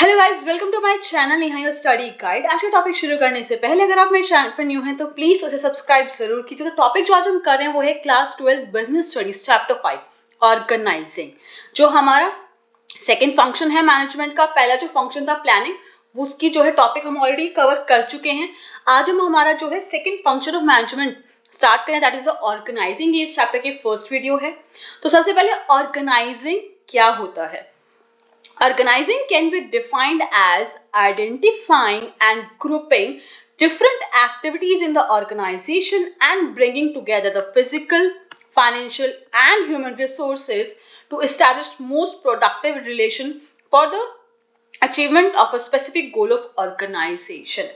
Hello guys, welcome to my channel यहाँ your study guide. आज का टॉपिक शुरू करने से पहले अगर आप मेरे चैनल पर न्यू हैं तो प्लीज उसे सब्सक्राइब जरूर कीजिए। तो टॉपिक जो आज हम कर रहे हैं वो है class 12 business studies chapter 5 organising. जो हमारा सेकेंड फंक्शन है मैनेजमेंट का, पहला जो फंक्शन था प्लानिंग, उसकी जो है टॉपिक हम ऑलरेडी कवर कर चुके हैं। आज हम हमारा जो है second function of management start करें, दैट इज ऑर्गेनाइजिंग। ये इस चैप्टर की फर्स्ट वीडियो है। तो सबसे पहले ऑर्गेनाइजिंग क्या होता है। Organizing can be defined as identifying and grouping different activities in the organization and bringing together the physical, financial, and human resources to establish most productive relation for the achievement of a specific goal of organization.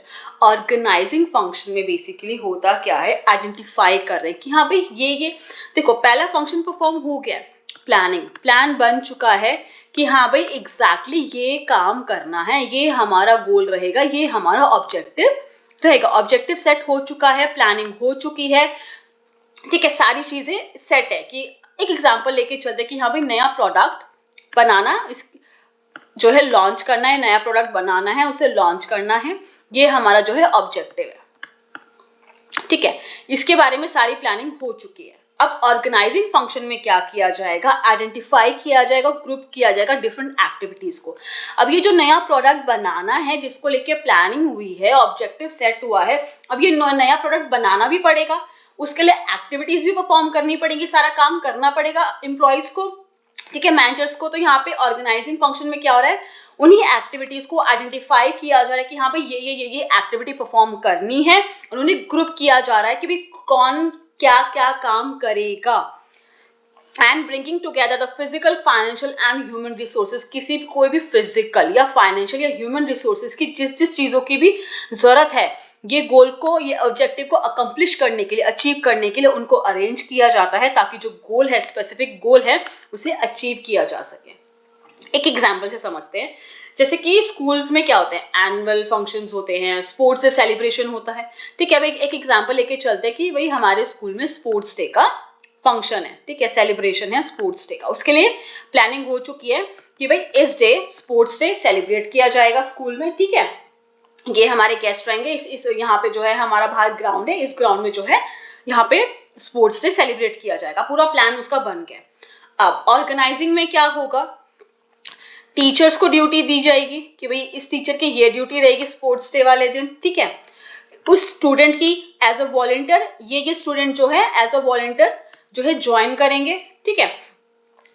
Organizing function में basically होता क्या है, identify कर रहे हैं कि हाँ भाई ये देखो पहला function perform हो गया, प्लानिंग, प्लान बन चुका है कि हाँ भाई एग्जैक्टली ये काम करना है, ये हमारा गोल रहेगा, ये हमारा ऑब्जेक्टिव रहेगा। ऑब्जेक्टिव सेट हो चुका है, प्लानिंग हो चुकी है, ठीक है, सारी चीजें सेट है। कि एक एग्जांपल लेके चलते कि हाँ भाई नया प्रोडक्ट बनाना, इस जो है लॉन्च करना है, नया प्रोडक्ट बनाना है, उसे लॉन्च करना है, ये हमारा जो है ऑब्जेक्टिव है, ठीक है। इसके बारे में सारी प्लानिंग हो चुकी है। अब ऑर्गेनाइजिंग फंक्शन में क्या किया जाएगा, आइडेंटिफाई किया जाएगा, ग्रुप किया जाएगा डिफरेंट एक्टिविटीज को। अब ये जो नया प्रोडक्ट बनाना है, जिसको लेके प्लानिंग हुई है, ऑब्जेक्टिव सेट हुआ है, अब ये नया प्रोडक्ट बनाना भी पड़ेगा, उसके लिए एक्टिविटीज भी परफॉर्म करनी पड़ेगी, सारा काम करना पड़ेगा एम्प्लॉयज को, ठीक है, मैनेजर्स को। तो यहाँ पे ऑर्गेनाइजिंग फंक्शन में क्या हो रहा है, उन्हीं एक्टिविटीज को आइडेंटिफाई किया जा रहा है कि हाँ भाई ये एक्टिविटी परफॉर्म करनी है, और उन्हें ग्रुप किया जा रहा है कि भाई कौन क्या क्या काम करेगा। And bringing together the physical, financial and human resources, किसी कोई भी फिजिकल या फाइनेंशियल या ह्यूमन रिसोर्सेज की जिस चीजों की भी जरूरत है, ये गोल को, ये ऑब्जेक्टिव को अकम्प्लिश करने के लिए, अचीव करने के लिए उनको अरेंज किया जाता है, ताकि जो गोल है, स्पेसिफिक गोल है, उसे अचीव किया जा सके। एक एग्जाम्पल से समझते हैं, जैसे कि स्कूल्स में क्या होते हैं, एनुअल फंक्शंस होते हैं, स्पोर्ट्स से सेलिब्रेशन होता है, ठीक है। अब एक एग्जांपल लेके चलते हैं कि भाई हमारे स्कूल में स्पोर्ट्स डे का फंक्शन है, ठीक है, सेलिब्रेशन है स्पोर्ट्स डे का। उसके लिए प्लानिंग हो चुकी है कि भाई इस डे स्पोर्ट्स डे सेलिब्रेट किया जाएगा स्कूल में, ठीक है। ये हमारे गेस्ट रहेंगे, इस यहाँ पे जो है हमारा बाहर ग्राउंड है, इस ग्राउंड में जो है यहाँ पे स्पोर्ट्स डे सेलिब्रेट किया जाएगा, पूरा प्लान उसका बन गया। अब ऑर्गेनाइजिंग में क्या होगा, टीचर्स को ड्यूटी दी जाएगी कि भाई इस टीचर की ये ड्यूटी रहेगी स्पोर्ट्स डे वाले दिन, ठीक है। उस स्टूडेंट की एज अ वॉलंटियर, ये स्टूडेंट जो है एज अ वॉलंटियर जो है ज्वाइन करेंगे, ठीक है,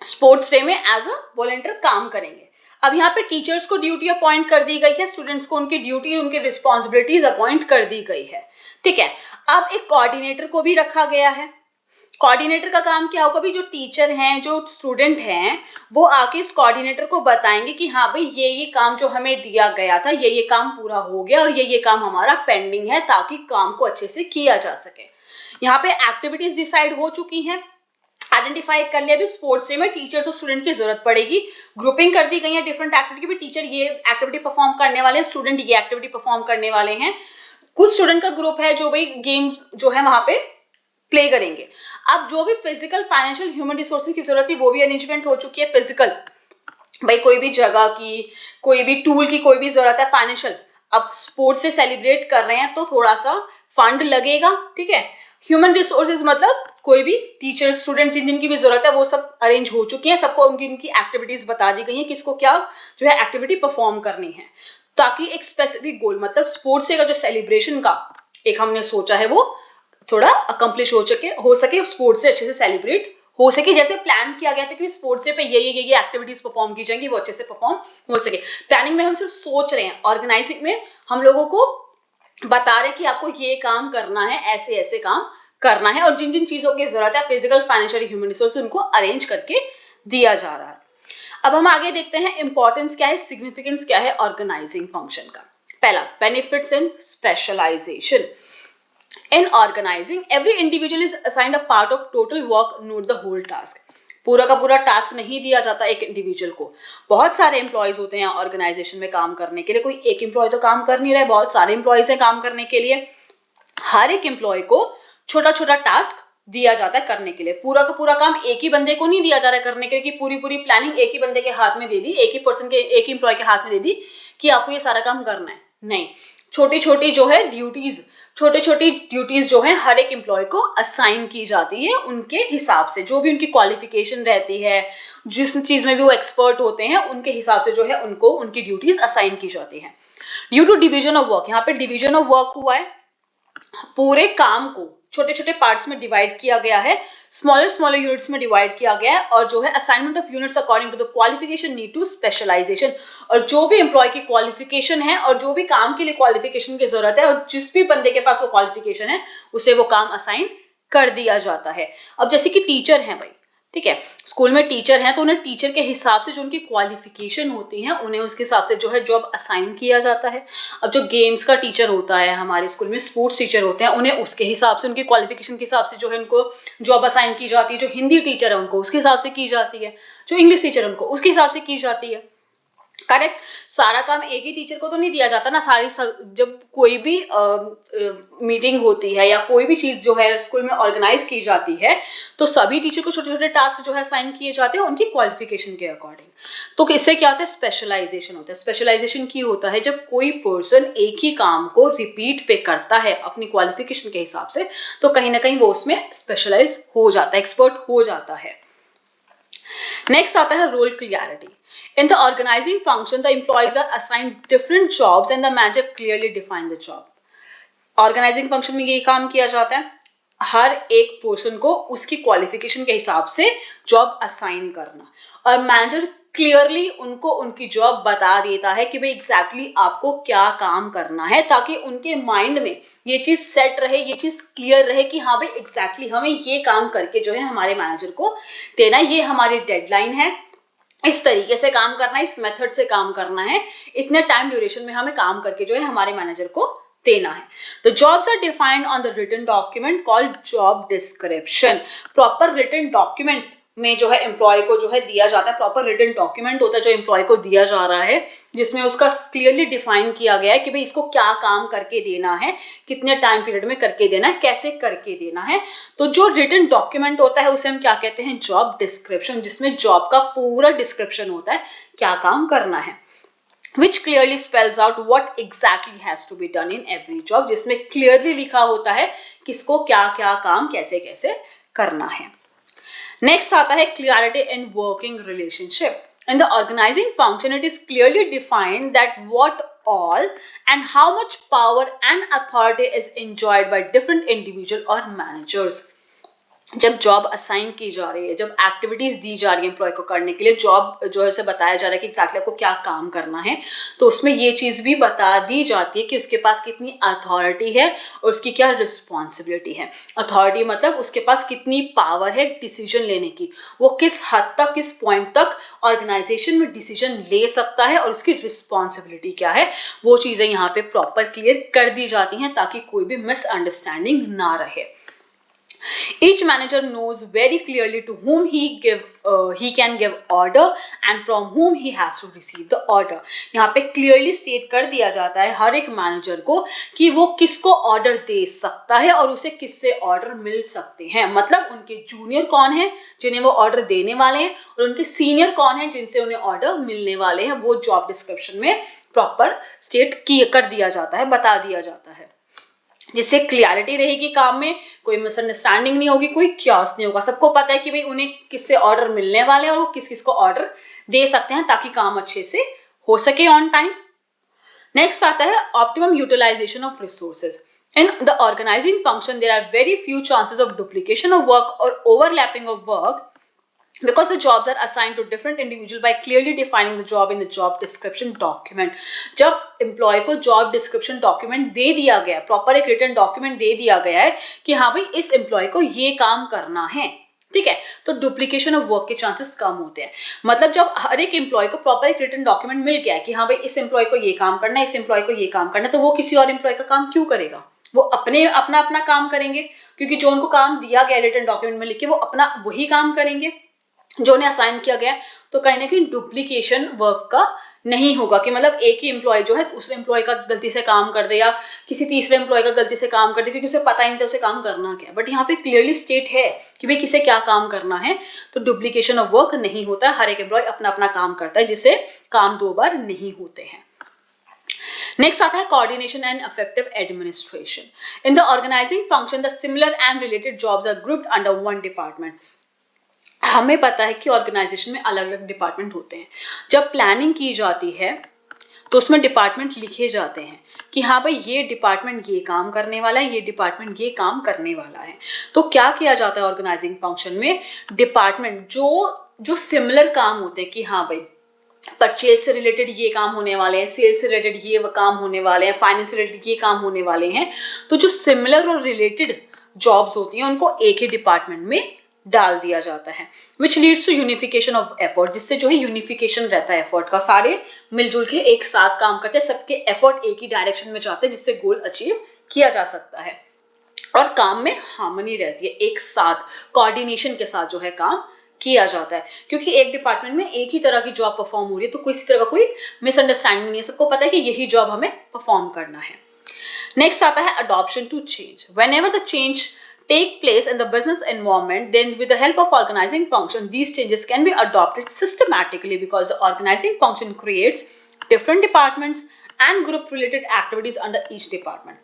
स्पोर्ट्स डे में एज अ वॉलंटियर काम करेंगे। अब यहाँ पे टीचर्स को ड्यूटी अपॉइंट कर दी गई है, स्टूडेंट्स को उनकी ड्यूटी, उनकी रिस्पॉन्सिबिलिटीज अपॉइंट कर दी गई है, ठीक है। अब एक कोऑर्डिनेटर को भी रखा गया है। कोऑर्डिनेटर का काम क्या होगा, भी जो टीचर हैं, जो स्टूडेंट हैं, वो आके इस कोऑर्डिनेटर को बताएंगे कि हाँ भाई ये काम जो हमें दिया गया था, ये काम पूरा हो गया, और ये काम हमारा पेंडिंग है, ताकि काम को अच्छे से किया जा सके। यहाँ पे एक्टिविटीज डिसाइड हो चुकी हैं, आइडेंटिफाई कर लिया भी स्पोर्ट्स डे में टीचर्स और स्टूडेंट की जरूरत पड़ेगी, ग्रुपिंग कर दी गई है डिफरेंट एक्टिविटी भी, टीचर ये एक्टिविटी परफॉर्म करने वाले हैं, स्टूडेंट ये एक्टिविटी परफॉर्म करने वाले हैं। कुछ स्टूडेंट का ग्रुप है जो भाई गेम्स जो है वहां पे प्ले करेंगे। अब जो भी फिजिकल, फाइनेंशियल, ह्यूमन रिसोर्सेज की जरूरत थी वो भी अरेंजमेंट हो चुकी है। फिजिकल, भाई कोई भी जगह की, कोई भी टूल की कोई भी जरूरत है। फाइनेंशियल, अब स्पोर्ट्स से सेलिब्रेट कर रहे हैं तो थोड़ा सा फंड लगेगा, ठीक है। ह्यूमन रिसोर्सेज मतलब कोई भी टीचर, स्टूडेंट जिनकी भी जरूरत है वो सब अरेंज हो चुकी है, सबको उनकी एक्टिविटीज बता दी गई है, किसको क्या जो है एक्टिविटी परफॉर्म करनी है, ताकि एक स्पेसिफिक गोल, मतलब स्पोर्ट्स डे का जो सेलिब्रेशन का एक हमने सोचा है वो थोड़ा अकम्प्लिश हो सके, स्पोर्ट्स से अच्छे से सेलिब्रेट हो सके, जैसे प्लान किया गया था कि स्पोर्ट्स डे पे ये एक्टिविटीज परफॉर्म की जाएंगी, वो अच्छे से परफॉर्म हो सके। प्लानिंग में हम सिर्फ सोच रहे हैं, ऑर्गेनाइजिंग में हम लोगों को बता रहे हैं कि आपको ये काम करना है, ऐसे ऐसे काम करना है, और जिन जिन चीजों की जरूरत है, फिजिकल, फाइनेंशियल, ह्यूमन रिसोर्स, उनको अरेंज करके दिया जा रहा है। अब हम आगे देखते हैं इंपॉर्टेंस क्या है, सिग्निफिकेंस क्या है ऑर्गेनाइजिंग फंक्शन का। पहला, benefits and specialisation. In organizing, every individual is assigned a part of total work, not the whole task. पूरा का पूरा टास्क नहीं दिया जाता एक इंडिविजुअल को, बहुत सारे एम्प्लॉयज होते हैं ऑर्गेनाइजेशन में काम करने के लिए, कोई एक एम्प्लॉय तो काम कर नहीं रहा है, बहुत सारे एम्प्लॉयज हैं काम करने के लिए। हर एक एम्प्लॉय को छोटा छोटा टास्क दिया जाता है करने के लिए। पूरा का पूरा काम एक ही बंदे को नहीं दिया जा रहा है करने के लिए कि पूरी पूरी प्लानिंग एक ही बंदे के हाथ में दे दी, एक ही पर्सन के, एक ही एम्प्लॉय के हाथ में दे दी कि आपको ये सारा काम करना है। नहीं, छोटी छोटी जो है ड्यूटीज, छोटे छोटी ड्यूटीज जो है हर एक एम्प्लॉय को असाइन की जाती है उनके हिसाब से, जो भी उनकी क्वालिफिकेशन रहती है, जिस चीज में भी वो एक्सपर्ट होते हैं उनके हिसाब से जो है उनको उनकी ड्यूटीज असाइन की जाती है। Due to division of work, यहाँ पे डिवीजन ऑफ वर्क हुआ है, पूरे काम को छोटे छोटे पार्ट्स में डिवाइड किया गया है, स्मॉलर यूनिट्स में डिवाइड किया गया है, और जो है assignment of units according to the qualification need to specialisation, और जो भी एम्प्लॉय की क्वालिफिकेशन है और जो भी काम के लिए क्वालिफिकेशन की जरूरत है और जिस भी बंदे के पास वो क्वालिफिकेशन है उसे वो काम असाइन कर दिया जाता है। अब जैसे कि टीचर हैं भाई, ठीक है, स्कूल में टीचर हैं तो उन्हें टीचर के हिसाब से जो उनकी क्वालिफिकेशन होती है उन्हें उसके हिसाब से जो है जॉब असाइन किया जाता है। अब जो गेम्स का टीचर होता है हमारे स्कूल में, स्पोर्ट्स टीचर होते हैं, उन्हें उसके हिसाब से उनकी क्वालिफिकेशन के हिसाब से जो है उनको जॉब असाइन की जाती है। जो हिंदी टीचर है उनको उसके हिसाब से की जाती है, जो इंग्लिश टीचर है उनको उसके हिसाब से की जाती है। करेक्ट, सारा काम एक ही टीचर को तो नहीं दिया जाता ना। जब कोई भी मीटिंग होती है या कोई भी चीज जो है स्कूल में ऑर्गेनाइज की जाती है तो सभी टीचर को छोटे छोटे टास्क जो है असाइन किए जाते हैं उनकी क्वालिफिकेशन के अकॉर्डिंग। तो इससे क्या होता है, स्पेशलाइजेशन होता है। स्पेशलाइजेशन की होता है जब कोई पर्सन एक ही काम को रिपीट पे करता है अपनी क्वालिफिकेशन के हिसाब से, तो कहीं ना कहीं वो उसमें स्पेशलाइज हो जाता है, एक्सपर्ट हो जाता है। नेक्स्ट आता है role clarity. In the organizing function, the employees are assigned different jobs and the manager clearly define the job. Organizing function में यही काम किया जाता है, हर एक पर्सन को उसकी क्वालिफिकेशन के हिसाब से जॉब असाइन करना, और मैनेजर क्लियरली उनको उनकी जॉब बता देता है कि भाई एग्जैक्टली आपको क्या काम करना है, ताकि उनके माइंड में ये चीज सेट रहे, ये चीज क्लियर रहे कि हाँ भाई एग्जैक्टली हमें ये काम करके जो है हमारे मैनेजर को देना, ये हमारी डेडलाइन है, इस तरीके से काम करना है, इस मेथड से काम करना है, इतने टाइम ड्यूरेशन में हमें काम करके जो है हमारे मैनेजर को देना है। The jobs are defined on the written document called job description. Proper written document में जो है एम्प्लॉय को जो है दिया जाता है, प्रॉपर रिटन डॉक्यूमेंट होता है जो एम्प्लॉय को दिया जा रहा है, जिसमें उसका क्लियरली डिफाइन किया गया है कि भाई इसको क्या काम करके देना है, कितने टाइम पीरियड में करके देना है, कैसे करके देना है। तो जो रिटन डॉक्यूमेंट होता है उसे हम क्या कहते हैं, जॉब डिस्क्रिप्शन, जिसमें जॉब का पूरा डिस्क्रिप्शन होता है, क्या काम करना है, which clearly spells out what exactly has to be done in every job, जिसमें क्लियरली लिखा होता है किसको क्या क्या काम कैसे कैसे करना है। नेक्स्ट आता है clarity in working relationship. In the organizing function, it is clearly defined that what all and how much power and authority is enjoyed by different individual or managers. जब जॉब असाइन की जा रही है, जब activities दी जा रही है employ को करने के लिए, जॉब जो है उसे बताया जा रहा है कि एग्जैक्टली आपको क्या काम करना है, तो उसमें ये चीज भी बता दी जाती है कि उसके पास कितनी अथॉरिटी है और उसकी क्या रिस्पॉन्सिबिलिटी है। अथॉरिटी मतलब उसके पास कितनी पावर है डिसीजन लेने की, वो किस हद तक, किस पॉइंट तक ऑर्गेनाइजेशन में डिसीजन ले सकता है, और उसकी रिस्पॉन्सिबिलिटी क्या है, वो चीजें यहाँ पे प्रॉपर क्लियर कर दी जाती हैं ताकि कोई भी मिसअंडरस्टैंडिंग ना रहे। Each manager knows very clearly to whom he can give order and from whom he has to receive the order. यहाँ पे clearly state कर दिया जाता है हर एक मैनेजर को कि वो किसको ऑर्डर दे सकता है और उसे किससे ऑर्डर मिल सकते हैं। मतलब उनके जूनियर कौन है जिन्हें वो ऑर्डर देने वाले हैं, और उनके सीनियर कौन है जिनसे उन्हें ऑर्डर मिलने वाले हैं, वो जॉब डिस्क्रिप्शन में प्रॉपर स्टेट कर दिया जाता है, बता दिया जाता है, जिससे क्लियरिटी रहेगी काम में, कोई मिसअंडरस्टैंडिंग नहीं होगी, कोई क्यास नहीं होगा। सबको पता है कि भाई उन्हें किससे ऑर्डर मिलने वाले हैं और वो किस किस को ऑर्डर दे सकते हैं ताकि काम अच्छे से हो सके ऑन टाइम। नेक्स्ट आता है optimum utilisation of resources. In the organising function there are very few chances of duplication of work और overlapping of work because the jobs are assigned to different individual by clearly defining the job in the job description document. जब employ को job description document दे दिया गया, proper एक written document दे दिया गया है कि हाँ भाई इस एम्प्लॉय को ये काम करना है, ठीक है, तो डुप्लीकेशन ऑफ वर्क के चांसेस कम होते हैं। मतलब जब हर एक एम्प्लॉय को प्रॉपर एक रिटन डॉक्यूमेंट मिल गया है कि हाँ भाई इस एम्प्लॉय को ये काम करना है, इस एम्प्लॉय को ये काम करना है, तो वो किसी और एम्प्लॉय का काम क्यों करेगा, वो अपना काम करेंगे, क्योंकि जो उनको काम दिया गया रिटन डॉक्यूमेंट में लिख के वो अपना वही काम करेंगे जो उन्हें असाइन किया गया। तो कहीं ना कहीं डुप्लीकेशन वर्क का नहीं होगा कि मतलब एक ही एम्प्लॉय जो है दूसरे एम्प्लॉय का गलती से काम कर दे या किसी तीसरे एम्प्लॉय का गलती से काम कर दे, क्योंकि उसे पता ही नहीं था उसे काम करना क्या है। बट यहाँ पे क्लियरली स्टेट है कि भाई किसे क्या काम करना है, तो डुप्लीकेशन ऑफ वर्क नहीं होता है, हर एक एम्प्लॉय अपना अपना काम करता है, जिससे काम 2 बार नहीं होते हैं। नेक्स्ट आता है coordination and effective administration. In the organising function the similar and related jobs are grouped under one department. हमें पता है कि ऑर्गेनाइजेशन में अलग अलग डिपार्टमेंट होते हैं। जब प्लानिंग की जाती है तो उसमें डिपार्टमेंट लिखे जाते हैं कि हाँ भाई ये डिपार्टमेंट ये काम करने वाला है, ये डिपार्टमेंट ये काम करने वाला है। तो क्या किया जाता है ऑर्गेनाइजिंग फंक्शन में, डिपार्टमेंट जो सिमिलर काम होते हैं कि हाँ भाई परचेज से रिलेटेड ये काम होने वाले हैं, सेल्स से रिलेटेड ये काम होने वाले हैं, फाइनेंस से रिलेटेड ये काम होने वाले हैं, तो जो सिमिलर और रिलेटेड जॉब्स होती हैं उनको एक ही डिपार्टमेंट में डाल दिया जाता है, which leads to unification of effort, जिससे जो है यूनिफिकेशन रहता है एफर्ट का, सारे मिलजुल के एक साथ काम करते हैं, सबके एफर्ट एक ही डायरेक्शन में जाते हैं, जिससे गोल अचीव किया जा सकता है और काम में हार्मनी रहती है, एक साथ कोऑर्डिनेशन के साथ जो है काम किया जाता है। क्योंकि एक डिपार्टमेंट में एक ही तरह की जॉब परफॉर्म हो रही है तो किसी तरह का कोई मिसअंडरस्टैंडिंग नहीं है, सबको पता है कि यही जॉब हमें परफॉर्म करना है। नेक्स्ट आता है adoption to change. Whenever the change take place in the business environment, then with the help of organizing function, these changes can be adopted systematically because the organizing function creates different departments and group related activities under each department।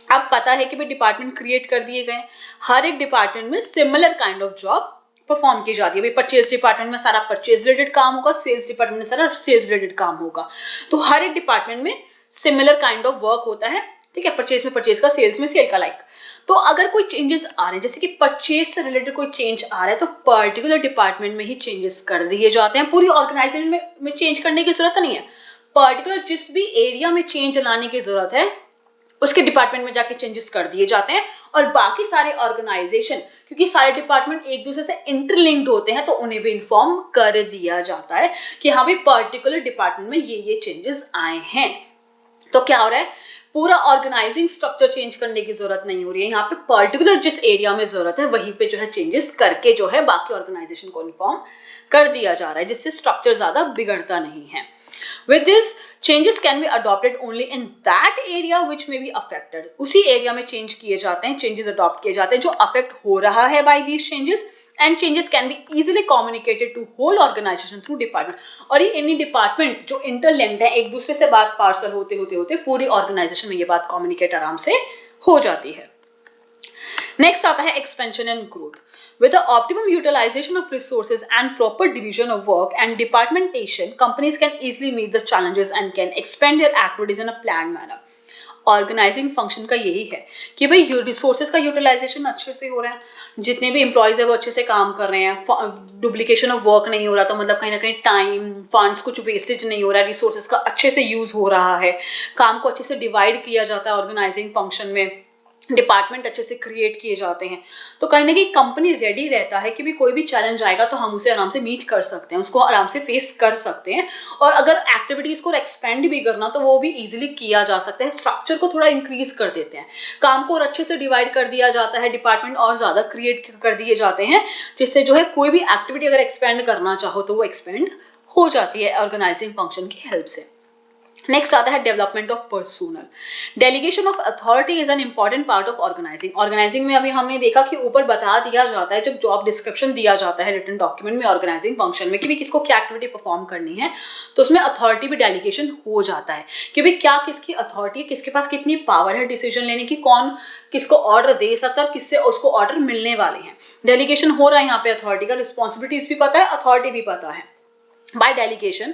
अब पता है कि भी department create कर दिए गए, हर एक department में similar kind of job perform की जाती है। भाई परचेज डिपार्टमेंट में सारा परचेज रिलेटेड काम होगा, सेल्स डिपार्टमेंट में सारा सेल्स रिलेटेड काम होगा, तो हर एक डिपार्टमेंट में सिमिलर काइंड ऑफ वर्क होता है, ठीक है। परचेज में परचेज का, सेल्स में सेल का, लाइक। तो अगर कोई चेंजेस आ रहे हैं, जैसे कि परचेज से रिलेटेड कोई चेंज आ रहा है, तो पर्टिकुलर डिपार्टमेंट में ही चेंजेस कर दिए जाते हैं, पूरी ऑर्गेनाइजेशन में चेंज करने की जरूरत नहीं है। पर्टिकुलर जिस भी एरिया में चेंज लाने की जरूरत है उसके डिपार्टमेंट में जाके चेंजेस कर दिए जाते हैं, और बाकी सारे ऑर्गेनाइजेशन, क्योंकि सारे डिपार्टमेंट एक दूसरे से इंटरलिंक्ड होते हैं, तो उन्हें भी इन्फॉर्म कर दिया जाता है कि हाँ भाई पर्टिकुलर डिपार्टमेंट में ये चेंजेस आए हैं। तो क्या हो रहा है, पूरा ऑर्गेनाइजिंग स्ट्रक्चर चेंज करने की जरूरत नहीं हो रही है, यहाँ पे पर्टिकुलर जिस एरिया में जरूरत है वहीं पे जो है चेंजेस करके जो है बाकी ऑर्गेनाइजेशन को इन्फॉर्म कर दिया जा रहा है, जिससे स्ट्रक्चर ज्यादा बिगड़ता नहीं है। With this, changes can be adopted only in that area which may be affected। उसी एरिया में चेंज किए जाते हैं, चेंजेस अडॉप्ट किए जाते हैं जो अफेक्ट हो रहा है by these changes, and changes can be easily communicated to whole organization through department। और ये any department जो interlinked है, एक दूसरे से बात पार्सल होते पूरी ऑर्गेनाइजेशन में ये बात कम्युनिकेट आराम से हो जाती है। नेक्स्ट आता है expansion and growth. With the optimum utilization of resources and proper division of work and departmentation, companies can easily meet the challenges and can expand their activities in a planned manner। Organising function का यही है कि भाई resources का utilisation अच्छे से हो रहा है, जितने भी एम्प्लॉयज है वो अच्छे से काम कर रहे हैं, डुप्लीकेशन ऑफ वर्क नहीं हो रहा, तो मतलब कहीं ना कहीं टाइम, फंड्स, कुछ वेस्टेज नहीं हो रहा है, रिसोर्सेज का अच्छे से यूज हो रहा है, काम को अच्छे से डिवाइड किया जाता है ऑर्गेनाइजिंग फंक्शन में, डिपार्टमेंट अच्छे से क्रिएट किए जाते हैं, तो कहीं ना कहीं कंपनी रेडी रहता है कि भी कोई भी चैलेंज आएगा तो हम उसे आराम से मीट कर सकते हैं, उसको आराम से फेस कर सकते हैं, और अगर एक्टिविटीज को एक्सपेंड भी करना तो वो भी इजीली किया जा सकता है। स्ट्रक्चर को थोड़ा इंक्रीज कर देते हैं, काम को और अच्छे से डिवाइड कर दिया जाता है, डिपार्टमेंट और ज्यादा क्रिएट कर दिए जाते हैं, जिससे जो है कोई भी एक्टिविटी अगर एक्सपेंड करना चाहो तो वो एक्सपेंड हो जाती है ऑर्गेनाइजिंग फंक्शन की हेल्प से। नेक्स्ट आता है development of personal. Delegation of authority is an important part of organising में अभी हमने देखा कि ऊपर बता दिया जाता है, जब जॉब डिस्क्रिप्शन दिया जाता है रिटन डॉक्यूमेंट में ऑर्गेनाइजिंग फंक्शन में कि भी किसको क्या एक्टिविटी परफॉर्म करनी है, तो उसमें अथॉरिटी भी डेलीगेशन हो जाता है कि भाई क्या किसकी अथॉरिटी, किसके पास कितनी पावर है डिसीजन लेने की, कौन किसको ऑर्डर दे सकता है और किससे उसको ऑर्डर मिलने वाले हैं। डेलीगेशन हो रहा है यहाँ पे अथॉरिटी का, रिस्पॉन्सिबिलिटीज भी पता है, अथॉरिटी भी पता है। By delegation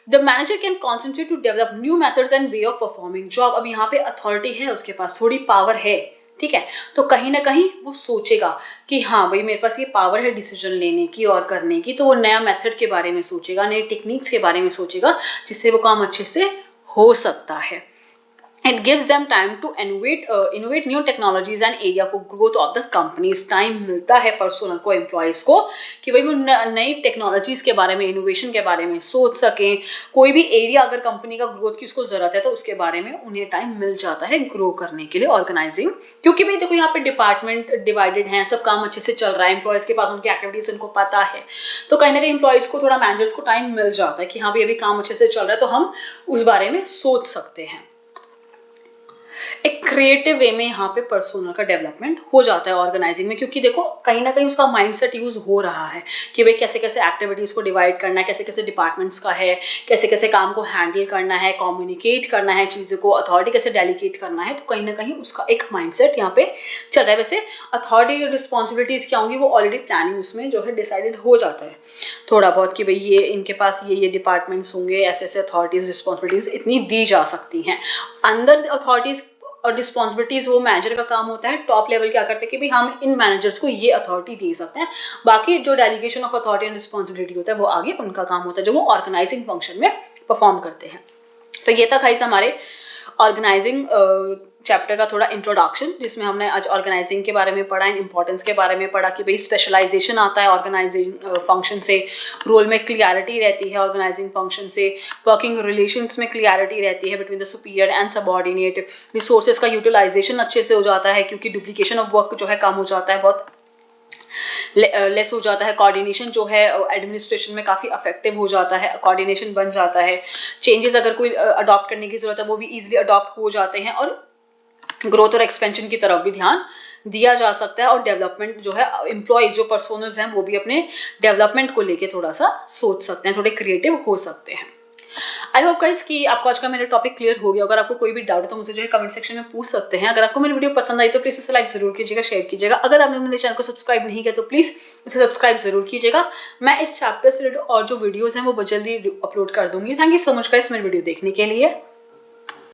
the manager can concentrate to develop new methods and way of performing job। अब यहाँ पे अथॉरिटी है, उसके पास थोड़ी पावर है, ठीक है, तो कहीं ना कहीं वो सोचेगा कि हाँ भाई मेरे पास ये पावर है डिसीजन लेने की और करने की, तो वो नया मेथड के बारे में सोचेगा, नए टेक्निक्स के बारे में सोचेगा, जिससे वो काम अच्छे से हो सकता है। It gives them time to innovate new technologies and area को growth of the companies. Time मिलता है पर्सनल को, एम्प्लॉयज़ को, कि भाई वो नई टेक्नोलॉजीज़ के बारे में, इनोवेशन के बारे में सोच सकें। कोई भी एरिया अगर कंपनी का ग्रोथ की उसको ज़रूरत है तो उसके बारे में उन्हें टाइम मिल जाता है ग्रो करने के लिए, ऑर्गेनाइजिंग। क्योंकि भाई देखो यहाँ पे डिपार्टमेंट डिवाइडेड हैं, सब काम अच्छे से चल रहा है, एम्प्लॉयज़ के पास उनकी एक्टिविटीज़ उनको पता है, तो कहीं ना कहीं एम्प्लॉयज़ को, थोड़ा मैनेजर्स को टाइम मिल जाता है कि हाँ भाई अभी काम अच्छे से चल रहा है तो हम उस बारे में सोच सकते हैं। एक क्रिएटिव वे में यहाँ पे पर्सोनल का डेवलपमेंट हो जाता है ऑर्गेनाइजिंग में, क्योंकि देखो कहीं ना कहीं उसका माइंडसेट यूज हो रहा है कि भाई कैसे कैसे एक्टिविटीज़ को डिवाइड करना है, कैसे कैसे डिपार्टमेंट्स का है, कैसे कैसे काम को हैंडल करना है, कम्युनिकेट करना है चीज़ों को, अथॉरिटी कैसे डेलीगेट करना है, तो कहीं ना कहीं उसका एक माइंडसेट यहाँ पे चल रहा है। वैसे अथॉरिटी रिस्पॉन्सिबिलिटीज़ क्या होंगी वो ऑलरेडी प्लानिंग उसमें जो है डिसाइडेड हो जाता है थोड़ा बहुत कि भाई ये इनके पास ये डिपार्टमेंट्स होंगे, ऐसे ऐसे अथॉरिटीज़ रिस्पॉन्सिबिलिटीज़ इतनी दी जा सकती हैं। अंदर अथॉरिटीज़ और रिस्पॉन्सिबिलिटीज़ वो मैनेजर का काम होता है। टॉप लेवल क्या करते हैं कि भाई हम इन मैनेजर्स को ये अथॉरिटी दे सकते हैं, बाकी जो delegation of authority and responsibility होता है वो आगे उनका काम होता है जो वो ऑर्गेनाइजिंग फंक्शन में परफॉर्म करते हैं। तो ये था गाइस हमारे ऑर्गेनाइजिंग चैप्टर का थोड़ा इंट्रोडक्शन, जिसमें हमने आज ऑर्गेनाइजिंग के बारे में पढ़ा, इंपॉर्टेंस के बारे में पढ़ा कि भाई स्पेशलाइजेशन आता है ऑर्गेनाइजिंग फंक्शन से, रोल में क्लियरिटी रहती है ऑर्गेनाइजिंग फंक्शन से, वर्किंग रिलेशंस में क्लियरिटी रहती है between the superior and subordinate, resources का यूटिलाइजेशन अच्छे से हो जाता है क्योंकि डुप्लीकेशन ऑफ वर्क जो है कम हो जाता है, बहुत लेस हो जाता है, कोऑर्डिनेशन जो है एडमिनिस्ट्रेशन में काफ़ी इफेक्टिव हो जाता है, कोऑर्डिनेशन बन जाता है, चेंजेस अगर कोई अडॉप्ट करने की ज़रूरत है वो भी ईजिली अडॉप्ट हो जाते हैं, और ग्रोथ और एक्सपेंशन की तरफ भी ध्यान दिया जा सकता है, और डेवलपमेंट जो है एम्प्लॉयज़ जो पर्सोनल्स हैं वो भी अपने डेवलपमेंट को लेके थोड़ा सा सोच सकते हैं, थोड़े क्रिएटिव हो सकते हैं। आई होप गाइस कि आपको आज का मेरा टॉपिक क्लियर हो गया। अगर आपको कोई भी डाउट है तो मुझे जो है कमेंट सेक्शन में पूछ सकते हैं। अगर आपको मेरी वीडियो पसंद आई तो प्लीज़ उसे लाइक जरूर कीजिएगा, शेयर कीजिएगा। अगर आपने मेरे चैनल को सब्सक्राइब नहीं किया तो प्लीज़ उसे सब्सक्राइब जरूर कीजिएगा। मैं इस चैप्टर से रिलेटेड और जो वीडियोज़ हैं वो बहुत जल्दी अपलोड कर दूंगी। Thank you so much guys मेरी वीडियो देखने के लिए।